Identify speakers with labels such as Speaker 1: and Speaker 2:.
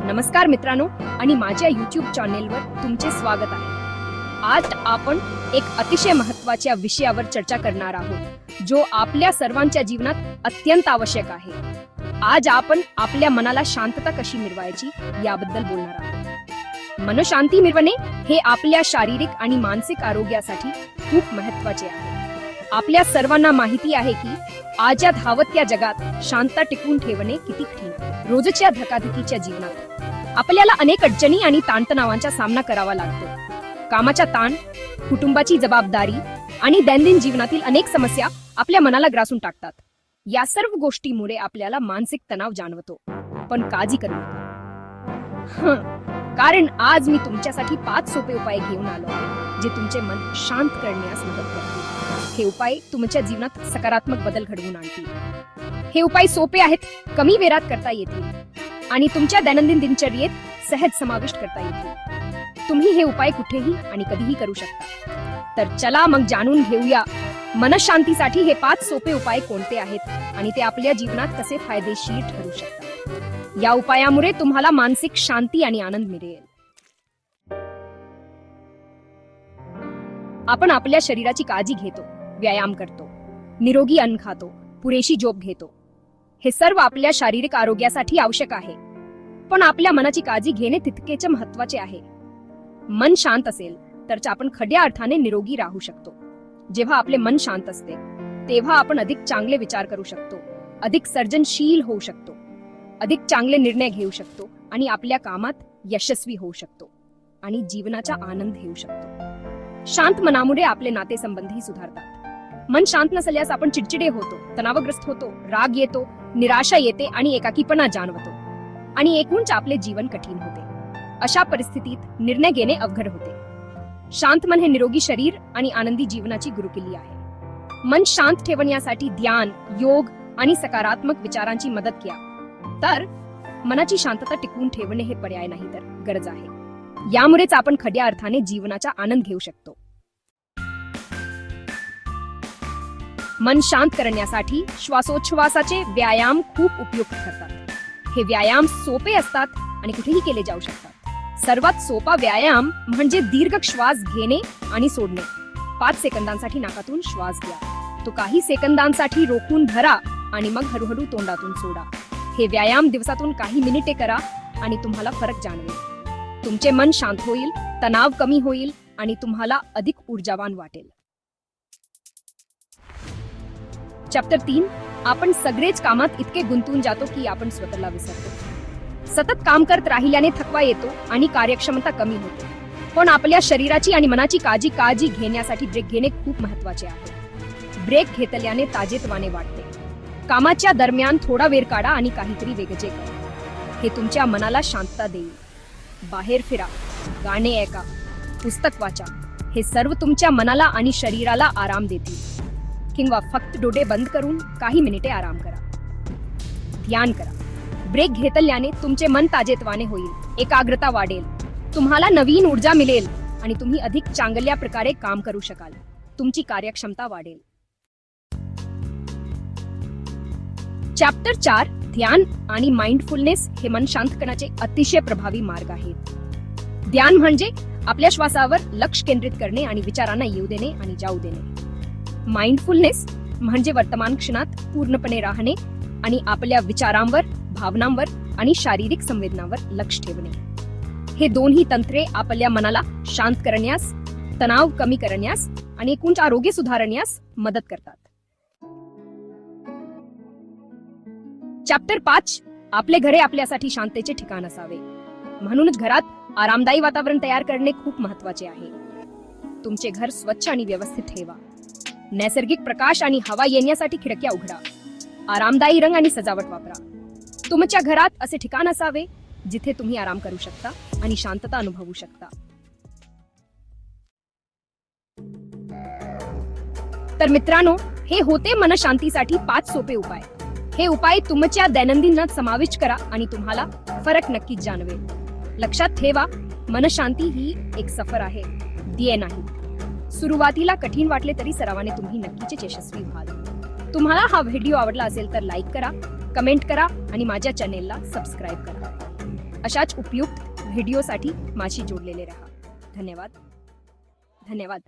Speaker 1: नमस्कार मित्रांनो आणि माझ्या YouTube चॅनेलवर तुमचे स्वागत आहे। आज आपण एक अतिशय महत्त्वाच्या विषयावर चर्चा करणार आहोत जो आपल्या सर्वांच्या जीवनात अत्यंत आवश्यक आहे। आज आपण आपल्या मनाला शांतता कशी मिळवायची याबद्दल बोलणार आहोत। मनशांती मिळवणे हे आपल्या शारीरिक आणि मानसिक आरोग्यासाठी खूप महत्त्वाचे आहे। आपल्या सर्वांना माहिती आहे की आजच्या धावत्या जगात शांतता टिकवून ठेवणे किती कठीण आहे। रोजच्या धकाधकीच्या जीवनात आपल्याला अनेक अडचणी आणि ताणतणावांचा सामना करावा लागतो। कामाचा ताण, कुटुंबाची जबाबदारी आणि दैनंदिन जीवनातील अनेक समस्या आपल्या मनाला ग्रासून टाकतात। या सर्व गोष्टींमुळे आपल्याला मानसिक तणाव जाणवतो। पण काळजी करू नका, कारण आज मी तुमच्यासाठी 5 सोपे उपाय घेऊन आलो आहे जे तुमचे मन शांत करण्यास मदत करतील। हे उपाय तुमच्या जीवनात सकारात्मक बदल घडवून आणतील। हे उपाय सोपे आहेत, कमी वेळात करता येतील आणि तुमच्या दैनंदिन दिनचर्येत सहज समाविष्ट करता येतील। तुम्ही हे उपाय कुठेही आणि कधीही करू शकता। तर चला मग जाणून घेऊया मनशांतीसाठी हे 5 सोपे उपाय कोणते आहेत आणि ते आपल्या जीवनात कसे फायदेशीर ठरू शकतात। या उपायामुळे तुम्हाला मानसिक शांती आणि आनंद मिळेल। आपण आपल्या शरीराची काळजी घेतो, व्यायाम करतो, निरोगी अन्न खातो, पुरेशी झोप घेतो। हे सर्व आपल्या शारीरिक आरोग्यासाठी आवश्यक आहे, पण आपल्या मनाची काळजी घेणे तितकेच महत्त्वाचे आहे। मन शांत असेल तर आपण खऱ्या अर्थाने निरोगी राहू शकतो। जेव्हा आपले मन शांत असते तेव्हा आपण अधिक चांगले विचार करू शकतो, अधिक सर्जनशील होऊ शकतो, अधिक चांगले निर्णय घेऊ शकतो आणि आपल्या कामात यशस्वी होऊ शकतो आणि जीवनाचा आनंद घेऊ शकतो। शांत मनामुळे आपले नातेसंबंधही सुधारतात। मन शांत नसल्यास आपण चिडचिडे होतो, तणावग्रस्त होतो, राग येतो, निराशा येते आणि एकाकीपणा जाणवतो आणि एकूणच आपले जीवन कठीण होते। अशा परिस्थितीत निर्णय घेणे अवघड होते। शांत मन हे निरोगी शरीर आणि आनंदी जीवनाची गुरुकिल्ली आहे। मन शांत ठेवण्यासाठी ध्यान, योग आणि सकारात्मक विचारांची मदत घ्या। तर मनाची शांतता टिकवून ठेवणे हे पर्याय नाही तर गरज आहे। यामुळेच आपण खऱ्या अर्थाने जीवनाचा आनंद घेऊ शकतो। मन शांत करण्यासाठी श्वासोच्छवासाचे व्यायाम खूप उपयुक्त ठरतात। हे व्यायाम सोपे असतात आणि कुठेही केले जाऊ शकतात। सर्वात सोपा व्यायाम म्हणजे दीर्घ श्वास घेणे आणि सोडणे। 5 सेकंदांसाठी नाकातून श्वास घ्या, तो काही सेकंदांसाठी रोखून धरा आणि मग हळूहळू तोंडातून सोडा। हे व्यायाम दिवसातून काही मिनिटे करा आणि तुम्हाला फरक जाणवेल। तुमचे मन शांत होईल, तणाव कमी होईल आणि तुम्हाला अधिक ऊर्जावान वाटेल। चॅप्टर 3, आपण सगळेच कामात इतके गुंतून जातो की आपण स्वतःला विसरतो। सतत काम करत राहिल्याने थकवा येतो आणि कार्यक्षमता कमी होते। पण आपल्या शरीराची आणि मनाची काळजी घेण्यासाठी ब्रेक घेणे खूप महत्त्वाचे आहे। ब्रेक घेतल्याने ताजेतवाने वाटते। कामाच्या दरम्यान थोडा वेळ काढा आणि काहीतरी वेगळे करा। हे तुमच्या मनाला शांतता देईल। बाहेर फिरा, गाणे ऐका, पुस्तक वाचा, हे सर्व तुमच्या मनाला आणि शरीराला आराम देतील। किंवा फक्त डोळे बंद करून काही मिनिटे आराम करा, ध्यान करा। ब्रेक घेतल्याने तुमचे मन ताजेतवाने होईल, एकाग्रता वाढेल, तुम्हाला नवीन ऊर्जा मिळेल आणि तुम्ही अधिक चांगल्या प्रकारे काम करू शकाल। तुमची कार्यक्षमता वाढेल। चॅप्टर 4, ध्यान आणि माइंडफुलनेस हे मन शांत करण्याचे अतिशय प्रभावी मार्ग आहेत। ध्यान म्हणजे आपल्या श्वासावर लक्ष केंद्रित करणे आणि विचारांना येऊ देणे आणि जाऊ देणे। माइंडफुलनेस म्हणजे वर्तमान क्षणात पूर्णपणे राहणे आणि आपल्या विचारांवर, भावनांवर आणि शारीरिक संवेदनांवर लक्ष ठेवणे। हे दोन्ही तंत्रे आपल्या मनाला शांत करण्यास, तणाव कमी करण्यास आणि एकूण आरोग्य सुधारण्यास मदत करतात। चॅप्टर 5, आपले घरे आपल्यासाठी शांततेचे ठिकाण असावे। म्हणूनच घरात आरामदायी वातावरण तयार करणे खूप महत्त्वाचे आहे। तुमचे घर स्वच्छ आणि व्यवस्थित ठेवा। नैसर्गिक प्रकाश आणि हवा येण्यासाठी खिडक्या उघडा। आरामदायी रंग आणि सजावट वापरा। तुमच्या घरात असे ठिकाण असावे जिथे तुम्ही आराम करू शकता आणि शांतता अनुभवू शकता। तर मित्रांनो, हे होते मनशांतीसाठी 5 सोपे उपाय। हे उपाय तुमच्या दैनंदिनात समाविष्ट करा आणि तुम्हाला फरक नक्कीच जाणवेल। लक्षात ठेवा, मनशांती ही एक सफर आहे, ध्येय नाही। सुरुवातीला कठीण वाटले तरी सरावाने तुम्ही नक्कीच यशस्वी व्हाल। तुम्हाला हा व्हिडिओ आवडला असेल तर लाईक करा, कमेंट करा आणि माझ्या चॅनेलला सबस्क्राइब करा। अशाच उपयुक्त व्हिडिओसाठी माझी जोडलेले राहा. धन्यवाद.